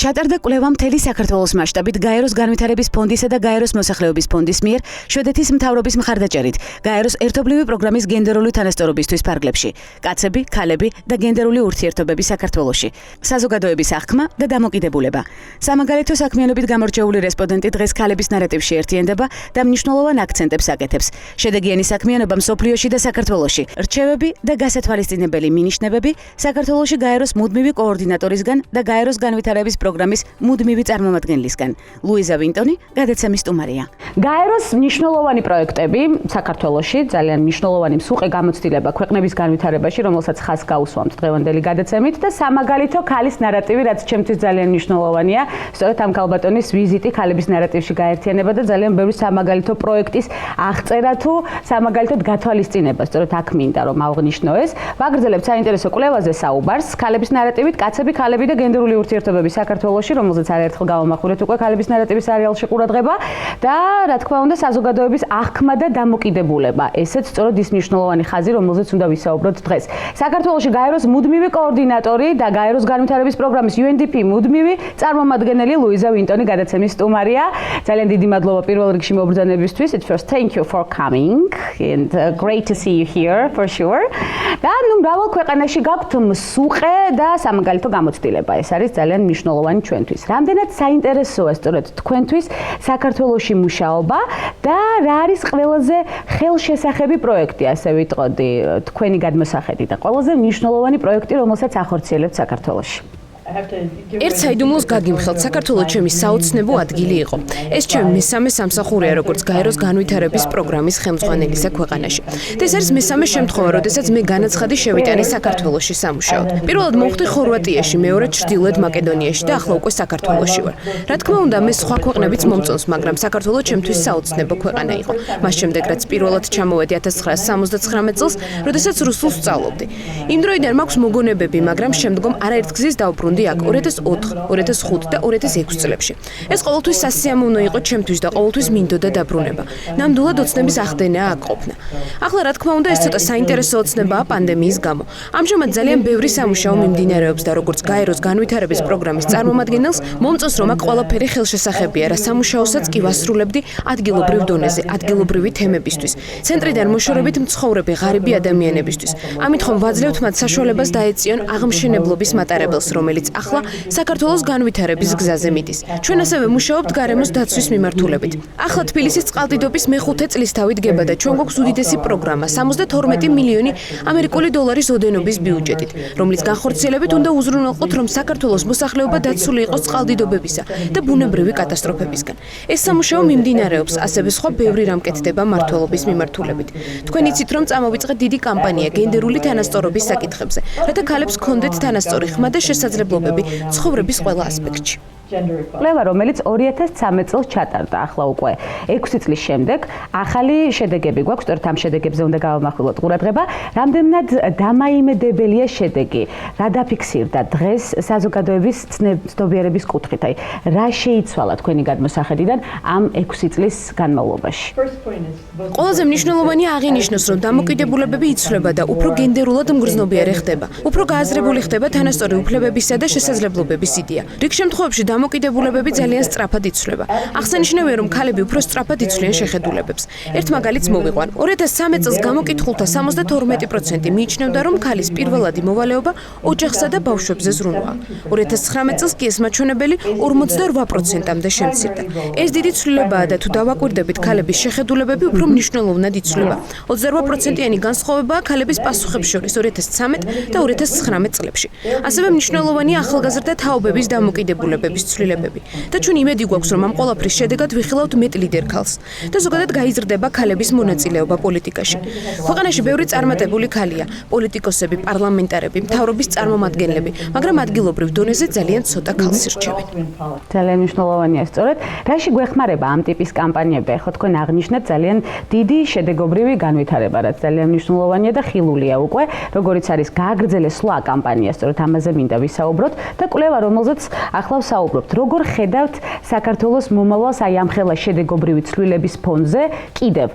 ჩატარდა კვლევა მთელი საქართველოს მასშტაბით გაეროს განვითარების ფონდისა და გაეროს მოსახლეობის ფონდის მიერ შვედეთის მთავრობის მხარდაჭერით გაეროს ერთობლივი პროგრამის გენდერული თანასწორობისთვის ფარგლებში, კაცები, ქალები და გენდერული ურთიერთობები საქართველოში, საზოგადოების აღქმა და დამოკიდებულება. სამაგალითო საქმიანობით გამორჩეული რესპონდენტი დღეს ქალების ნარატივში ერთიანდება და მნიშვნელოვან აქცენტებს აკეთებს. შედეგიანი საქმიანობა მსოფლიოში და საქართველოში, რჩევები და გასათვალისწინებელი მინიშნებები საქართველოში გაეროს მუდმივი კოორდინატორისგან და გაეროს განვითარების პროგრამის მუდმივი წარმომადგენლისგან. ლუიზა ვინტონი, გადაცემის სტუმარია. გაეროს მნიშვნელოვანი პროექტები საქართველოში, ძალიან მნიშვნელოვანი მსუყე გამოცდილება ქვეყნების განვითარებაში, რომელსაც ხაზს გაუსვამთ დღევანდელი გადაცემით და სამაგალითო ქალის ნარატივი, რაც ჩემთვის ძალიან მნიშვნელოვანია. სწორედ ამ ქალბატონის ვიზიტი ქალების ნარატივში გაერთიანება და ძალიან ბევრი სამაგალითო პროექტის აღწერა თუ სამაგალითოდ გათვალისწინება, სწორედ აქ მინდა რომ ავღნიშნო ეს. ვაგრძელებთ საინტერესო კვლევაზე საუბარს, ქალების ნარატივით, კაცები, ქალები და გენდერული ურთიერთობები საქართველოში, რომელზეც არაერთხელ გავამახვილეთ უკვე ქალების ნარატივის სერიალში ყურადღება და რა თქმა უნდა საზოგადოების აღქმა და დამოკიდებულება. ესეც სწორედ ის მნიშვნელოვანი ხაზი, რომელზეც უნდა ვისაუბროთ დღეს. საქართველოში გაეროს მუდმივი კოორდინატორი და გაეროს განვითარების პროგრამის UNDP მუდმივი წარმომადგენელი ლუიზა ვინტონი გადაცემის სტუმარია. ძალიან დიდი მადლობა პირველ რიგში მობრძანებისთვის. First, thank you for coming and great to see you here for sure. და მრავალ ქვეყანაში გაქვთ მსუყე და სამაგალითო გამოცდილება. ეს არის ძალიან მნიშვნელოვანი ჩვენთვის. რამდენად საინტერესოა სწორედ თქვენთვის საქართველოში მუშაობა და რა არის ყველაზე ხელშესახები პროექტი, ასე ვიტყოდი, თქვენი გადმოსახედი და ყველაზე მნიშვნელოვანი პროექტი, რომელსაც ახორციელებთ საქართველოში? ერთ საიდუმლოს გაგიმხელთ, საქართველოს ჩემი საოცნებო ადგილი იყო. ეს ჩემი მესამე სამსახურია, როგორც გაეროს განვითარების პროგრამის ხელმძღვანელისა ქვეყანაში. და ეს არის მესამე შემთხვევა, როდესაც მე განაცხადი შევიტანე საქართველოში სამუშაოდ. პირველად მომხდი ხორვატიაში, მეორედ ჩრდილოეთ მაკედონიაში და ახლა უკვე საქართველოში ვარ. რა თქმა უნდა, მე სხვა ქვეყნებიც მომწონს, მაგრამ საქართველო ჩემთვის საოცნებო ქვეყანა იყო. მას შემდეგ რაც პირველად ჩამოვედი 1979 წელს, როდესაც რუსულს სწავლობდი. იმ დროიდან მაქვს მოგონებები, მაგრამ შემდგომ არაერთ გზის დავბრუნდი აქ 2004, 2005 და 2006 წლებში. ეს ყოველთვის სასიამოვნო იყო ჩემთვის და ყოველთვის მინდოდა დაბრუნება. ნამდვილად ოცნების ახდენაა აქ ყოფნა. ახლა რა თქმა უნდა ეს ცოტა საინტერესო ოცნებაა პანდემიის გამო. ამჟამად ძალიან ბევრი სამუშაო მიმდინარეობს და როგორც გაეროს განვითარების პროგრამის წარმომადგენელს მომწონს რომ აქ ყველაფერი ხელშესახებია, რა სამუშაოსაც კი ვასრულებდი ადგილობრივ დონეზე, ადგილობრივი თემებისთვის. ცენტრიდან მოშორებით მცხოვრები ღარიბი ადამიანებისთვის. ამით ხომ ვაძლევთ მათ საშუალებას დაეწიონ აღმშენებლობის მატარებელს, რომელიც ახლა საქართველოს განვითარების გზაზე მიდის. ჩვენ ასევე მუშაობთ გარემოს დაცვის მიმართულებით. ახლა თბილისის წყალდიდობის მე-5 წლისთავით დგება და ჩვენ გვაქვს უდიდესი პროგრამა 72 მილიონი ამერიკული დოლარის ოდენობის ბიუჯეტით, რომლის განხორციელებით უნდა უზრუნველყოთ, რომ საქართველოს მოსახლეობა დაცული იყოს წყალდიდობებისა და ბუნებრივი კატასტროფებისგან. ეს სამუშაო მიმდინარეობს, ასევე სხვა ბევრი რამ კეთდება მმართველობის მიმართულებით. თქვენ იცით, რომ წამოვიწყეთ დიდი კამპანია გენდერული თანასწორობის საკითხებზე, რათა ქალებს ჰქონდეთ თანასწორი ხმა და შესაძლებლობები ცხოვრების ყველა ასპექტში. კვლევა, რომელიც 2013 წელს ჩატარდა, ახლა უკვე 6 წლის შემდეგ, ახალი შედეგები გვაქვს, სწორედ ამ შედეგებზე უნდა გავამახვილოთ ყურადღება, რამდენად დამაიმედებელია შედეგი, რა დაფიქსირდა დღეს საზოგადოების ცნობიერების კუთხით, აი, რა შეიცვალა თქვენი გადმოსახედიდან ამ 6 წლის განმავლობაში? ყველაზე მნიშვნელოვანია აღინიშნოს, რომ დამოკიდებულებები იცვლება და უფრო გენდერულად მგრძნობიარე ხდება, უფრო გააზრებული ხდება თანასწორი უფლებებისა და შესაძლებლობების იდეა. რიგ შემთხვევებში დამოკიდებულებები ძალიან სწრაფად იცვლება. აღსანიშნავია, რომ ქალები უფრო სწრაფად იცვლიან შეხედულებებს. ერთ მაგალითს მოვიყვან. 2013 წელს გამოკითხულთა 72% მიიჩნევდა, რომ ქალის პირველადი მოვალეობა ოჯახსა და ბავშვებზე ზრუნვაა. 2019 წელს კი ეს მაჩვენებელი 48%-მდე შემცირდა. ეს დიდი ცვლილებაა და თუ დავაკვირდებით, ქალების შეხედულებები უფრო მნიშვნელოვნად იცვლება. 28%-იანი განსხვავებაა ქალების პასუხებს შორის 2013 და 2019 წლებში. ასევე მნიშვნელოვანია ახალგაზრდა თაობების დამოკიდებულებების ცვლილებები. და ჩვენ იმედი გვაქვს, რომ ამ ყველაფრის შედეგად ვიხილავთ მეტ ლიდერ ქალს და ზოგადად გაიზრდება ქალების მონაწილეობა პოლიტიკაში. ქვეყანაში ბევრი წარმატებული ქალია, პოლიტიკოსები, პარლამენტარები, მთავრობის წარმომადგენლები, მაგრამ ადგილობრივ დონეზე ძალიან ცოტა ქალს ირჩევენ. ძალიან მნიშვნელოვანია სწორედ. რაში გვეხმარება ამ ტიპის კამპანიები? ხო თქვენ აღნიშნეთ ძალიან დიდი შედეგობრივი განვითარება, რაც ძალიან მნიშვნელოვანია და ხილულია უკვე, როგორიც არის გააგრძელეს სვლა კამპანია, სწორედ ამაზე მინდა ვისაუბროთ და კვლევა, რომელზეც ახლა ვსაუბრობთ, როგორ ხედავთ საქართველოს მომავალს აი ამ ხელა შედეგობრივი ცვლილების ფონზე კიდევ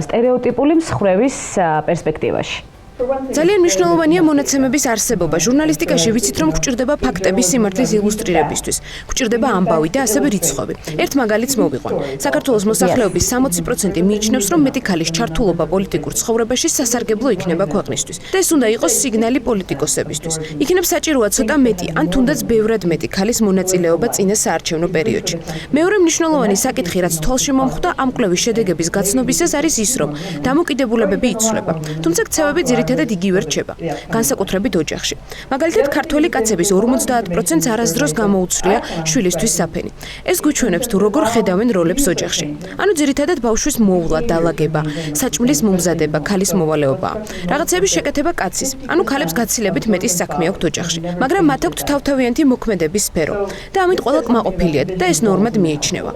სტერეოტიპული მსხვერპლის პერსპექტივაში? ძალიან მნიშვნელოვანია მონაცემების არსებობა. ჟურნალისტიკაში ვიცით, რომ გვჭირდება ფაქტების სიმართლის ილუსტრირებისთვის. გვჭირდება ამბავი და ასევე რიცხვები. ერთ მაგალითს მოვიყვან. საქართველოს მოსახლეობის 60% მიიჩნევს, რომ მეტი ქალის ჩართულობა პოლიტიკურ ცხოვრებაში სასარგებლო იქნება ქვეყნისთვის. და ეს უნდა იყოს სიგნალი პოლიტიკოსებისთვის. იქნებ საჭიროა ცოტა მეტი, ან თუნდაც ბევრად მეტი ქალის მონაწილეობა წინა საარჩევნო პერიოდში. მეორე მნიშვნელოვანი საკითხი, რაც თვალში მომხვდა ამ კვლევის შედეგების გაცნობისას, არის ის, რომ დამოკიდებულებები იცვლება. თუმცა ქცევები ძირითადად იგივე რჩება, განსაკუთრებით ოჯახში. მაგალითად, ქართველი კაცების 50%-ს არასდროს გამოუცვლია შვილისთვის საფენი. ეს გვიჩვენებს თუ როგორ ხედავენ როლებს ოჯახში. ანუ ძირითადად ბავშვის მოვლა, დალაგება, საჭმლის მომზადება, ქალის მოვალეობაა. რაღაცების შეკეთება კაცის, ანუ ქალებს გაცილებით მეტი საქმე აქვთ ოჯახში, მაგრამ მათ აქვთ თავთავიანთი მოქმედების სფერო და ამით ყველა კმაყოფილია და ეს ნორმად მიიჩნევა.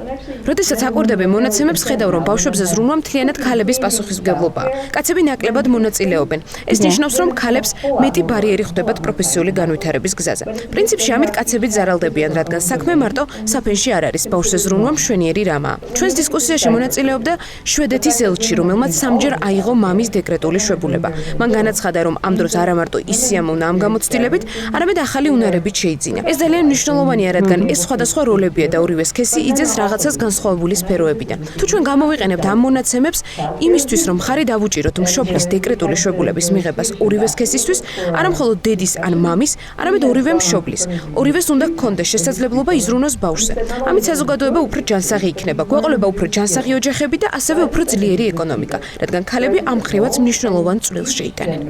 როდესაც აკვირდები მონაცემებს, ხედავ, რომ ბავშვებზე ზრუნვა მთლიანად ქალების პასუხისმგებლობაა. კაცები ნაკლებად მონაწილეობენ. ეს ნიშნავს, რომ ქალებს მეტი ბარიერი ხვდებათ პროფესიული განვითარების გზაზე. პრინციპში ამით კაცები ზარალდებიან, რადგან საქმე მარტო საფენში არ არის, ბავშვზე ზრუნვა მშვენიერი რამაა. ჩვენს დისკუსიაში მონაწილეობდა შვედეთის ელჩი, რომელმაც სამჯერ აიღო მამის დეკრეტული შვებულება. მან განაცხადა, რომ ამ დროს არა მარტო ის სიამოვნა ამ გამოცდილებით, არამედ ახალი უნარებით შეიძინა. ეს ძალიან მნიშვნელოვანია, რადგან ეს სხვადასხვა როლებია და ორივე სქესი იძენს რაღაცას განსხვავებული სფეროებიდან. თუ ჩვენ გამოვიყენებთ ამ მონაცემებს იმისთვის, რომ ხარი დავუჭიროთ მშობლის დეკრეტული შვებულების მიღებას ორივე სქესისთვის, არა მხოლოდ დედის ან მამის, არამედ ორივე მშობლის. ორივეს უნდა ჰქონდეს შესაძლებლობა იზრუნოს ბავშვზე. ამით საზოგადოება უფრო ჯანსაღი იქნება, გვეყოლება უფრო ჯანსაღი ოჯახები და ასევე უფრო ძლიერი ეკონომიკა, რადგან ქალები ამ ხრივაც მნიშვნელოვან წვლილს შეიტანენ.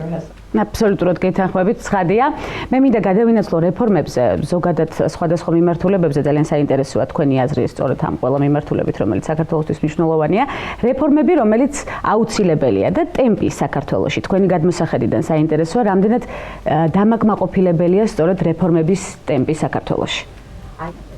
აბსოლუტურად გეთანხმებით, ცხადია. მე მინდა გადავინაცვლო რეფორმებზე, ზოგადად სხვადასხვა მიმართულებებზე. ძალიან საინტერესოა თქვენი აზრი სწორედ ამ ყველა მიმართულებით, რომელიც საქართველოსთვის მნიშვნელოვანია. რეფორმები, რომელიც აუცილებელია და ტემპი საქართველოში. თქვენი გადმოსახედიდან საინტერესოა, რამდენად დამაკმაყოფილებელია სწორედ რეფორმების ტემპი საქართველოში.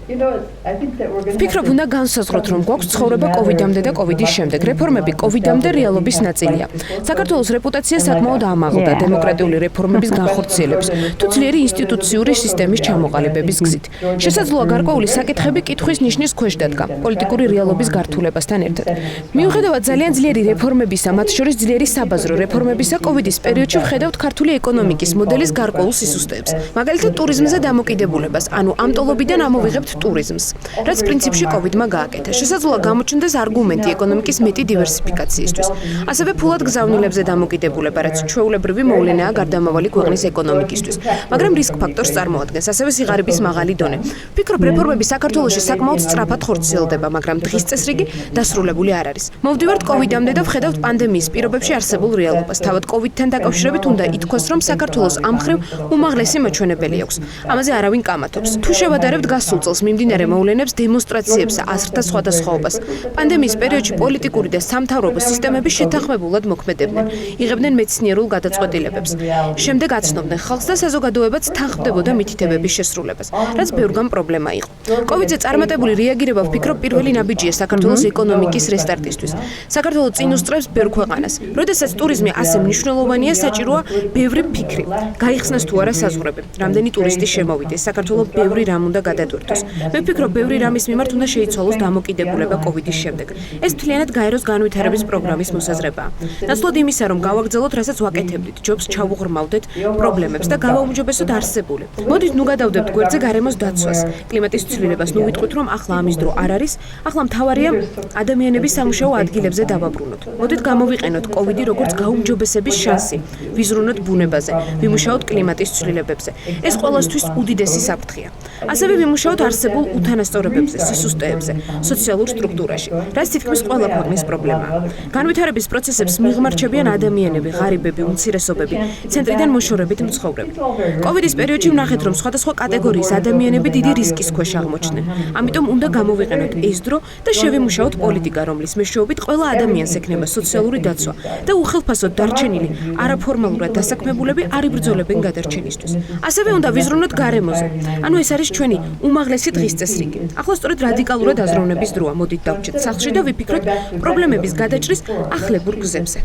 ვფიქრობ, უნდა განსაზღვროთ, რომ გვაქვს ცხოვრება კოვიდამდე და კოვიდის შემდეგ. რეფორმები კოვიდამდე რეალობის ნაწილია. საქართველოს რეპუტაცია საკმაოდ ამაღლდა დემოკრატიული რეფორმების განხორციელების, თუ ძლიერი ინსტიტუციური სისტემის ჩამოყალიბების გზით. შესაძლოა გარკვეული საკითხები კითხვის ნიშნის ქვეშ დადგა პოლიტიკური რეალობის გართულებასთან ერთად. მიუხედავად ძალიან ძლიერი რეფორმებისა, მათ შორის ძლიერი საბაზრო რეფორმებისა, კოვიდის პერიოდში ვხედავთ ქართული ეკონომიკის მოდელის გარკვეულ სისუსტეებს. მაგალითად, ტურიზმზე დამოკიდებულებას, ანუ ამ ტოლობიდან ამოვიღებთ ტურიზმს, რაც პრინციპში კოვიდმა გააკეთა. შესაძლოა გამოჩნდეს არგუმენტი ეკონომიკის მეტი დივერსიფიკაციისთვის. ასევე ფულად გზავნილებზე დამოკიდებულება, რაც ჩვეულებრივი მოვლენაა გარდამავალი ქვეყნის ეკონომიკისთვის, მაგრამ რისკ ფაქტორს წარმოადგენს, ასევე სიღარიბის მაღალი დონე. ვფიქრობ, რეფორმები საქართველოში საკმაოდ სწრაფად ხორციელდება, მაგრამ დღის წესრიგი დასრულებული არ არის. მოვდივართ კოვიდამდე და ვხედავთ პანდემიის პირობებში არსებულ რეალობას. თავად კოვიდთან დაკავშირებით უნდა ითქვას, რომ საქართველოს ამ მხრივ უმაღლესი მაჩვენებელი აქვს. ამაზე არავინ კამათობს. თუ შევადარებთ გასულ წელს მიმდინარე მოვლენებს, დემონსტრაციებს, აზრთა სხვადასხვაობას. პანდემიის პერიოდში პოლიტიკური და სამთავრობო სისტემები შეთანხმებულად მოქმედებდნენ, იღებდნენ მეცნიერულ გადაწყვეტილებებს. შემდეგ აცნობდნენ ხალხს და საზოგადოებაც თანხმდებოდა მითითებების შესრულებას, რაც ბევრგან პრობლემა იყო. კოვიდზე წარმატებული რეაგირება, ვფიქრობ, პირველი ნაბიჯია საქართველოს ეკონომიკის რესტარტისთვის. საქართველო წინ უსწრებს ბევრ ქვეყანას. როდესაც ტურიზმი ასე მნიშვნელოვანია, საჭიროა ბევრი ფიქრი. გაიხსნას თუ არა საზღვრები, რამდენი ტურისტი შემოვიდეს, საქართველოს ბევრი რამ უნდა გადატვირთოს. მე ვფიქრობ, ბევრი რამის მიმართ უნდა შეიცვალოს დამოკიდებულება კოვიდის შემდეგ. ეს მთლიანად გაეროს განვითარების პროგრამის მოსაზრებაა. ნაცვლად იმისა, რომ გავაგრძელოთ, რასაც ვაკეთებდით, ჯობს ჩავუღრმავდეთ პრობლემებს და გავაუმჯობესოთ არსებული. მოდით ნუ გადავდებთ გვერდზე გარემოს დაცვას, კლიმატის ცვლილებას. ნუ ვიტყვით, რომ ახლა ამის დრო არ არის, ახლა მთავარია ადამიანების სამუშაო ადგილებზე დავაბრუნოთ. მოდით გამოვიყენოთ კოვიდი როგორც გაუმჯობესების შანსი, ვიზრუნოთ ბუნებაზე, ვიმუშაოთ კლიმატის ცვლილებებზე. ეს ყველასთვის უდიდესი საფრთხეა. ასევე ვიმუშაოთ არსებულ უთანასწორებებზე, სისუსტეებზე, სოციალურ სტრუქტურაში, რაც თითქმის ყველა ქვეყნის პრობლემაა. განვითარების პროცესებს მიღმარჩებიან ადამიანები, ღარიბები, უმცირესობები, ცენტრიდან მოშორებით მცხოვრები. კოვიდის პერიოდში ვნახეთ, რომ სხვადასხვა კატეგორიის ადამიანები დიდი რისკის ქვეშ აღმოჩნდნენ. ამიტომ უნდა გამოვიყენოთ ეს დრო და შევიმუშაოთ პოლიტიკა, რომლის მეშვეობით ყველა ადამიანს ექნება სოციალური დაცვა და უხელფასოდ დარჩენილი არაფორმალურად დასაქმებულები არ იბრძოლებენ გადარჩენისთვის. ასევე უნდა ვიზრუნოთ გარემოზე. ანუ ეს არის ჩვენი უმაღლესი დღის წესრიგი. ახლა სწორედ რადიკალურად აზროვნების დროა. მოდით დავჭეთ სახლში და ვიფიქროთ პრობლემების გადაჭრის ახლებურ გზებზე.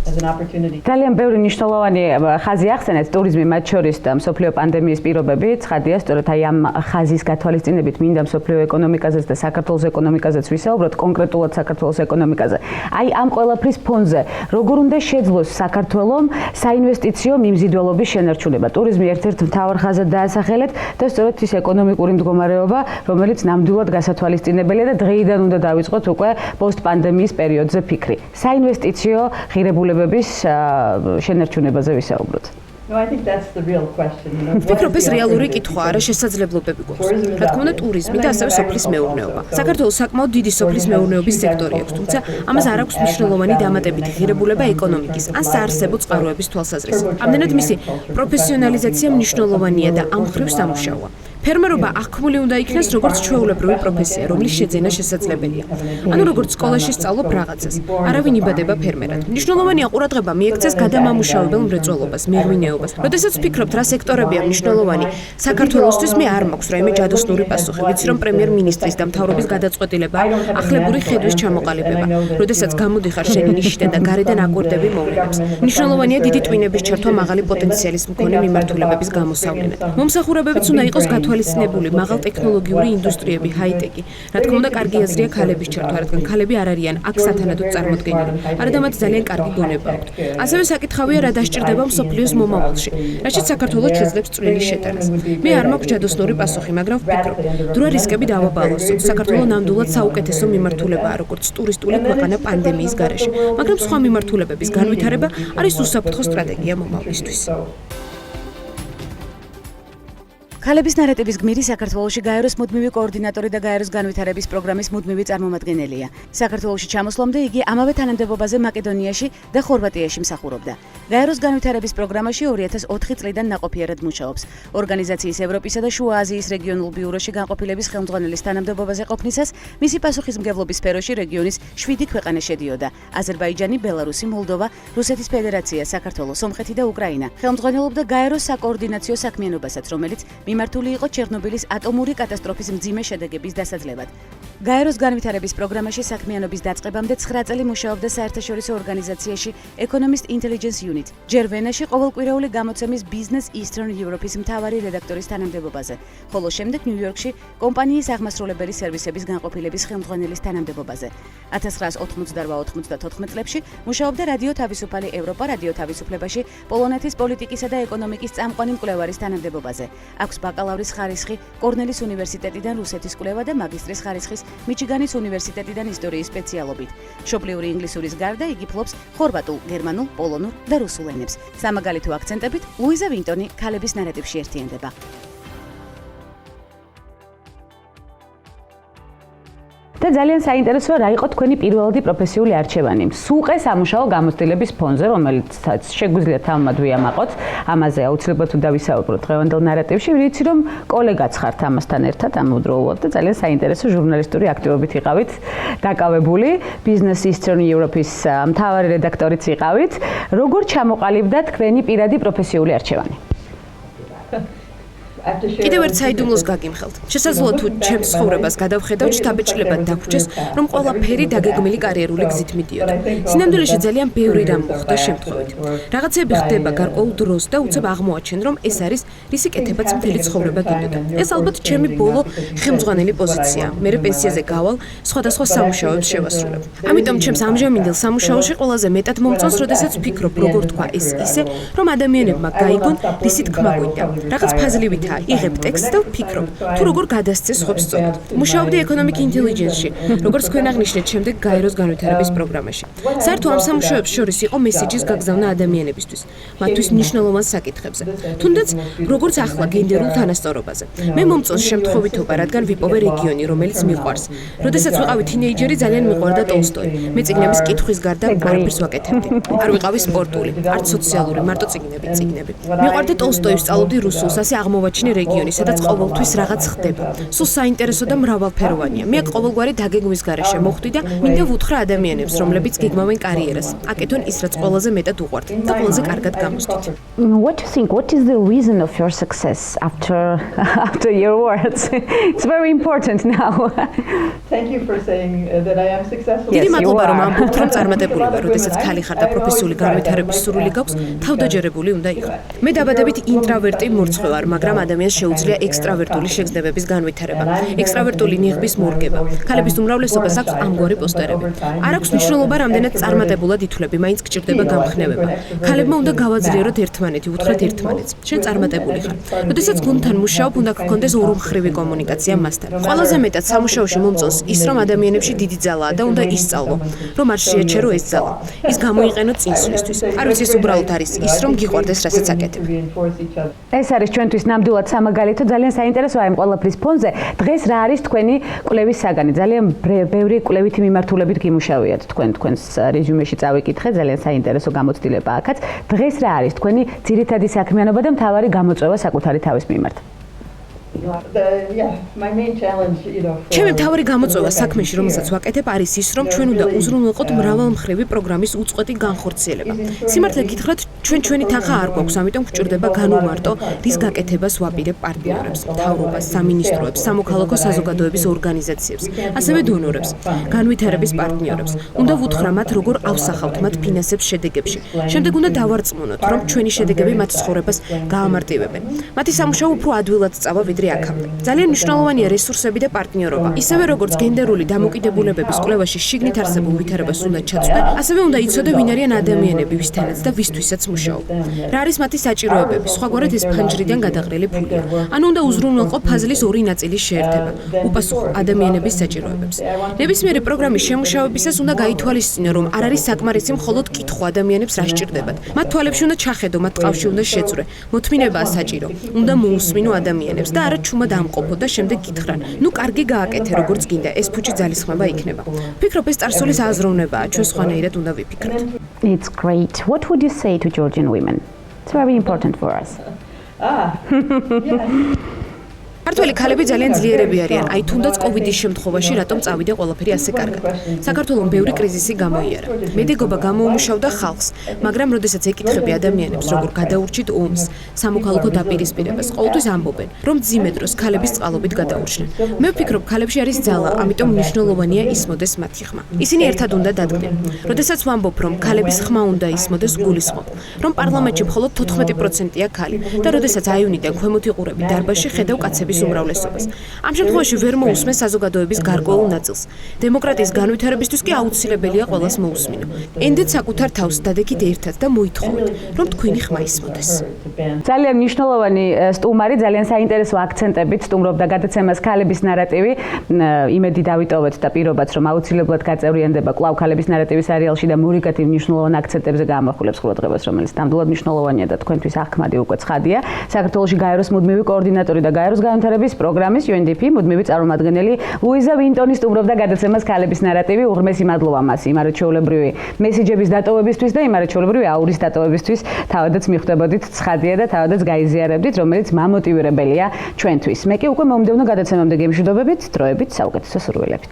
ძალიან ბევრი მნიშვნელოვანი ხაზი ახსენეთ ტურიზმი მათ შორის და მსოფლიო პანდემიის პირობები. ცხადია, სწორედ აი ამ ხაზის გათვალისწინებით მინდა მსოფლიო ეკონომიკაზეც და საქართველოს ეკონომიკაზეც ვისაუბროთ, კონკრეტულად საქართველოს ეკონომიკაზე. აი ამ ყველაფრის ფონზე როგორ უნდა შეძლოს საქართველოს საინვესტიციო მიმზიდველობის შენარჩუნება. ტურიზმი ერთ-ერთ მთავარ ხაზად დაასახელეთ და სწორედ ის ეკონომიკური მდგომარეობა, რომელიც ნამდვილად გასათვალისწინებელია და დღეიდან უნდა დავიწყოთ უკვე პოსტპანდემიის პერიოდზე ფიქრი. საინვესტიციო ღირებულებების შენარჩუნებაზე ვისაუბროთ. ვფიქრობ, ეს რეალური კითხვა არა, შესაძლებლობები გვაქვს. რა თქმა უნდა, ტურიზმი და ასევე სოფლის მეურნეობა. საქართველოს საკმაოდ დიდი სოფლის მეურნეობის სექტორი აქვს, თუმცა ამას არ აქვს მნიშვნელოვანი დამატებითი ღირებულება ეკონომიკის ან საარსებო წყაროების თვალსაზრისით. ამდენად მისი პროფესიონალიზაცია მნიშვნელოვანია და ამ მხრივ სამუშაოა. ფერმერობა აღქმული უნდა იქნას როგორც ჩვეულებრივი პროფესია, რომლის შეძენა შესაძლებელია. ანუ როგორც სკოლაში სწავლობ რაღაცას. არავინ იბადება ფერმერად. მნიშვნელოვანია ყურადღება მიექცეს გადამამუშავებელ მრეწველობას, მეღვინეობას. როდესაც ვფიქრობთ, რა სექტორებია მნიშვნელოვანი, საქართველოსთვის მე არ მაქვს რაიმე ჯადოსნური პასუხი. ვიცი, რომ პრემიერ-მინისტრის და მთავრობის გადაწყვეტილება, ახლებური ხედვის ჩამოყალიბება. როდესაც გამოდიხარ შენი ნიშიდან და გარედან აკვირდები მოვლენებს. მნიშვნელოვანია დიდი ტვინების ჩართვა მაღალი პოტენციალის მქონე მიმართულებების გამოსავლენად. მომსახურებებიც უნდა იყოს თვალისწინებული მაღალ ტექნოლოგიური ინდუსტრიები, ჰაი-ტექი. რა თქმა უნდა, კარგი აზრია ქალების ჩართვა, რადგან ქალები არ არიან აქ სათანადოდ წარმოდგენილი. არადა მათ ძალიან კარგი გონება აქვთ. ასევე საკითხავია, რა დასჭირდება მსოფლიოს მომავალში, რაშიც საქართველოს შეძლებს წვლილი შეტანას. მე არ მაქვს ჯადოსნური პასუხი, მაგრამ ვფიქრობ, დრო რისკები დავაბალანსოთ. საქართველოს ნამდვილად საუკეთესო მიმართულებაა, როგორც ტურისტული ქვეყანა პანდემიის გარეშე, მაგრამ სხვა მიმართულებების განვითარება არის უსაფრთხო სტრატეგია მომავლისთვის. ქალების ნარატივის გმირი საქართველოში გაეროს მუდმივი კოორდინატორი და გაეროს განვითარების პროგრამის მუდმივი წარმომადგენელია. საქართველოში ჩამოსვლამდე იგი ამავე თანამდებობაზე მაკედონიაში და ხორვატიაში მსახურობდა. გაეროს განვითარების პროგრამაში 2004 წლიდან ნაყოფიერად მუშაობს. ორგანიზაციის ევროპისა და შუა აზიის რეგიონულ ბიუროში განყოფილების ხელმძღვანელის თანამდებობაზე ყოფნისას მისი პასუხისმგებლობის სფეროში რეგიონის 7 ქვეყანა შედიოდა: აზერბაიჯანი, ბელარუსი, მოლდოვა, რუსეთის ფედერაცია, საქართველო, სომხეთი და უკრაინა. ხელმძღვანელობდა გაეროს საკოორდინაციო საქმიანობასაც, რომელიც მიმართული იყო ჩერნობილის ატომური კატასტროფის მძიმე შედეგების დასაძლევად. გაეროს განვითარების პროგრამაში საქმიანობის დაწყებამდე 9 წელი მუშაობდა საერთაშორისო ორგანიზაციაში Economist Intelligence Unit. ჯერ ვენაში ყოველკვირეული გამოცემის Business Eastern Europe-ის მთავარი რედაქტორის თანამდებობაზე, ხოლო შემდეგ ნიუ-იორკში კომპანიის აღმასრულებელი სერვისების განყოფილების ხელმძღვანელის თანამდებობაზე. 1988-94 წლებში მუშაობდა რადიო თავისუფალი ევროპა რადიო თავისუფლებაში პოლონეთის პოლიტიკისა და ეკონომიკის წამყვანი მკვლევარის თანამდებობაზე. აქვს ბაკალავრის ხარისხი კორნელის უნივერსიტეტიდან რუსეთის კვლევა და მაგისტრის ხარისხის მიჩიგანის უნივერსიტეტიდან ისტორიის სპეციალობით. მშობლიური ინგლისურის გარდა იგი ფლობს ხორვატულ, გერმანულ, პოლონურ და რუსულ ენებს. სამაგალითო აქცენტებით ლუიზა ვინტონი ქალების ნარატივში ერთიანდება. და ძალიან საინტერესოა რა იყო თქვენი პირველადი პროფესიული არჩევანი. სუყე სამუშაო გამოცდილების ფონზე, რომელიც შეგვიძლია თავმად ვიამაყოთ. ამაზე აუცილებლად დავისაუბროთ დღევანდელ ნარატივში. ვიცი რომ კოლეგაც ხართ ამასთან ერთად ამავდროულად და ძალიან საინტერესო ჟურნალისტური აქტივობით იყავით დაკავებული. Business Eastern Europe-ის მთავარი რედაქტორიც იყავით. როგორ ჩამოყალიბდა თქვენი პირადი პროფესიული არჩევანი? კიდევ ერთ საიდუმლოს გაგიმხელთ. შესაძლოა თუ ჩემს ცხოვრებას გადავხედავ, შთაბეჭდილებად დაგვრჩეს, რომ ყველაფერი დაგეგმილი კარიერული გზით მიდიოდა. სინამდვილეში ძალიან ბევრი რამ მოხდა შემთხვევით. რაღაცები ხდება გარკვეულ დროს და უცებ აღმოაჩენ, რომ ეს არის რისი კეთებაც მთელი ცხოვრება გინდოდა. ეს ალბათ ჩემი ბოლო ხელმძღვანელი პოზიცია. მე პენსიაზე გავალ, სხვადასხვა სამუშაოებს შევასრულებ. ამიტომ ჩემს ამჟამინდელ სამუშაოში ყველაზე მეტად მომწონს, როდესაც ვფიქრობ, როგორ თქვა ეს ისე, რომ ადამიანებმა გაიგონ, რისი თქმა გვინდა. რაღაც ფაზლივით იღებ ტექსტს და ვფიქრობ, თუ როგორ გადასცეს ხობს სწორად. მუშაობდი Economic Intelligence-ში, როგორც თქვენ აღნიშნეთ, შემდეგ გაეროს განვითარების პროგრამაში. საერთო ამ სამუშაოებს შორის იყო მესიჯის გაგზავნა ადამიანებისთვის, მათთვის მნიშვნელოვან საკითხებზე. თუნდაც როგორც ახლა გენდერულ თანასწორობაზე. მე მომწონს შემთხვევითობა, რადგან ვიპოვე რეგიონი, რომელიც მიყვარს. როდესაც ვიყავი თინეიჯერი, ძალიან მიყვარდა ტოლსტოი. მე წიგნების კითხვის გარდა არაფერს ვაკეთებდი. არ ვიყავი სპორტული, არც სოციალური, მარტო წიგნები. მიყვარდა ტოლსტოი, სწავლობდი რუსულს, ასე აღმოვაჩინე აღმოაჩინე რეგიონი, სადაც ყოველთვის რაღაც ხდება. სულ საინტერესო და მრავალფეროვანია. მე ყოველგვარი დაგეგმვის გარეშე მოხვდი და მინდა ვუთხრა ადამიანებს, რომლებიც გეგმავენ კარიერას, აკეთონ ის, რაც ყველაზე მეტად უყვართ და ყველაზე კარგად გამოსდით. What do you think? What is the reason of your success after your words? It's very important now. Thank you for saying that I am successful. დიდი მადლობა რომ ამბობთ, რომ წარმატებული ვარ, როდესაც ხალი ხარ და პროფესიული განვითარების სურვილი გაქვს, თავდაჯერებული უნდა იყო. მე დაბადებით ინტრავერტი მორცხვი ვარ, მაგრამ ადამიანს შეუძლია ექსტრავერტული შეგრძნებების განვითარება, ექსტრავერტული ნიღბის მორგება. ქალების უმრავლესობას აქვს ამგვარი პოსტერები. არ აქვს მნიშვნელობა, რამდენად წარმატებულად ითვლები, მაინც გჭირდება გამხნევება. ქალებმა უნდა გავაძლიეროთ ერთმანეთი, უთხრათ ერთმანეთს. შენ წარმატებული ხარ. როდესაც გუნდთან მუშაობ, უნდა გქონდეს ორმხრივი კომუნიკაცია მასთან. ყველაზე მეტად სამუშაოში მომწონს ის, რომ ადამიანებში დიდი ძალაა და უნდა ისწავლო, რომ არ შეეჩერო ეს ძალა. ის გამოიყენო წინსვლისთვის. არ ვიცი, ეს უბრალოდ არის ის, რომ გიყვარდეს, რასაც აკეთებ. ეს არის ჩვენთვის ნამდვილად სამაგალითო, ძალიან საინტერესოა ამ ყველაფრის ფონზე. დღეს რა არის თქვენი კვლევის საგანი? ძალიან ბევრი კვლევითი მიმართულებით გიმუშავიათ თქვენს რეზიუმეში წავიკითხე, ძალიან საინტერესო გამოცდილება აქაც. დღეს რა არის თქვენი ძირითადი საქმიანობა და მთავარი გამოწვევა საკუთარი თავის მიმართ? My main challenge, ჩემი მთავარი გამოწვევა საქმეში, რომელსაც ვაკეთებ, არის ის, რომ ჩვენ უნდა უზრუნველყოთ მრავალმხრივი პროგრამის უწყვეტი განხორციელება. სიმართლე გითხრათ, ჩვენი თანხა არ გვაქვს, ამიტომ გვჭირდება განვმარტო, რის გაკეთებას ვაპირებ პარტნიორებს, მთავრობას, სამინისტროებს, სამოქალაქო საზოგადოების ორგანიზაციებს, ასევე დონორებს, განვითარების პარტნიორებს. უნდა ვუთხრა მათ, როგორ ავსახავთ მათ ფინანსებს შედეგებში. შემდეგ უნდა დავარწმუნოთ, რომ ჩვენი შედეგები მათ ცხოვრებას გაამარტივებენ. მათი სამუშაო უფრო ადვილად სწავა ვიდრე აქამდე. ძალიან მნიშვნელოვანია რესურსები და პარტნიორობა. ისევე როგორც გენდერული დამოკიდებულებების კვლევაში შიგნით არსებულ ვითარებას უნდა ჩაწვდე, ასევე უნდა იცოდე ვინ არიან ადამიანები, ვისთანაც და ვისთვისაც მუშაობ. რა არის მათი საჭიროებები? სხვაგვარად ეს ფანჯრიდან გადაყრილი ფულია. ანუ უნდა უზრუნველყო ფაზლის ორი ნაწილის შეერთება, უპასუხო ადამიანების საჭიროებებს. ნებისმიერი პროგრამის შემუშავებისას უნდა გაითვალისწინო, რომ არ არის საკმარისი მხოლოდ კითხვა ადამიანებს რა სჭირდებათ. მათ თვალებში უნდა ჩახედო, მათ ტყავში უნდა შეწვრე. მოთმინებაა საჭირო. უნდა მოусმინო ადამიანებს და არა ჩუმად ამყოფო და შემდეგ გითხრან. ნუ კარგი გააკეთე, როგორც გინდა, ეს ფუჭი ძალისხმევა იქნება. ვფიქრობ, ეს წარსულის აზროვნებაა, ჩვენ სხვანაირად უნდა ვიფიქროთ. It's great. What would you say to Georgian women? It's very important for us. ქართველი ქალები ძალიან ძლიერები არიან, აი თუნდაც კოვიდის შემთხვევაში რატომ წავიდა ყველაფერი ასე კარგად. საქართველოს ბევრი კრიზისი გამოიარა. მედეგობა გამოუმუშავდა ხალხს, მაგრამ როდესაც ეკითხები ადამიანებს, როგორ გადაურჩით ომს, სამოქალაქო დაპირისპირებას, ყოველთვის ამბობენ, რომ ძიმე დროს ქალების წყალობით გადაურჩნენ. მე ვფიქრობ, ქალებში არის ძალა, ამიტომ მნიშვნელოვანია ისმოდეს მათი ხმა. ისინი ერთად უნდა დადგნენ. როდესაც ვამბობ, რომ ქალების ხმა უნდა ისმოდეს, გულისხმობ, რომ პარლამენტში მხოლოდ 14%-ია ქალი და როდესაც აივნიდან ქვემოთ იყურები დარბაზში, ხედავ კაცების უმრავლესობას. ამ შემთხვევაში ვერ მოусმენ საზოგადოების გარკვეულ ნაწილს. დემოკრატიის განვითარებისთვის კი აუცილებელია ყველას მოусმინო. ენდეთ საკუთარ თავს დადეკით ერთად და მოითხოვეთ, რომ თქვენი ხმა ისმოდეს. ძალიან მნიშვნელოვანი სტუმარი, ძალიან საინტერესო აქცენტებით სტუმრობდა გადაცემას ქალების ნარატივი. იმედი დავიტოვეთ და პირობაც, რომ აუცილებლად გაწევრიანდება კვლავ ქალების ნარატივის სერიალში და მურიკატი მნიშვნელოვან აქცენტებზე გაამახვილებს ყურადღებას, რომელიც ნამდვილად მნიშვნელოვანია და თქვენთვის ახმადი უკვე ცხადია. საქართველოში გაეროს მუდმივი კოორდინატორი და გაეროს განვითარების პროგრამის UNDP მუდმივი წარმომადგენელი ლუიზა ვინტონი სტუმრობდა გადაცემას ქალების ნარატივი. უღრმესი მადლობა მას იმ არაჩვეულებრივი მესიჯების დატოვებისთვის და იმ არაჩვეულებრივი აურის დატოვებისთვის. თავადაც მიხვდებოდით ცხადია და თავადაც გაიზიარებდით, რომელიც მამოტივირებელია ჩვენთვის. მე კი უკვე მომდევნო გადაცემამდე გემშვიდობებით, დროებით, საუკეთესო სურვილებით.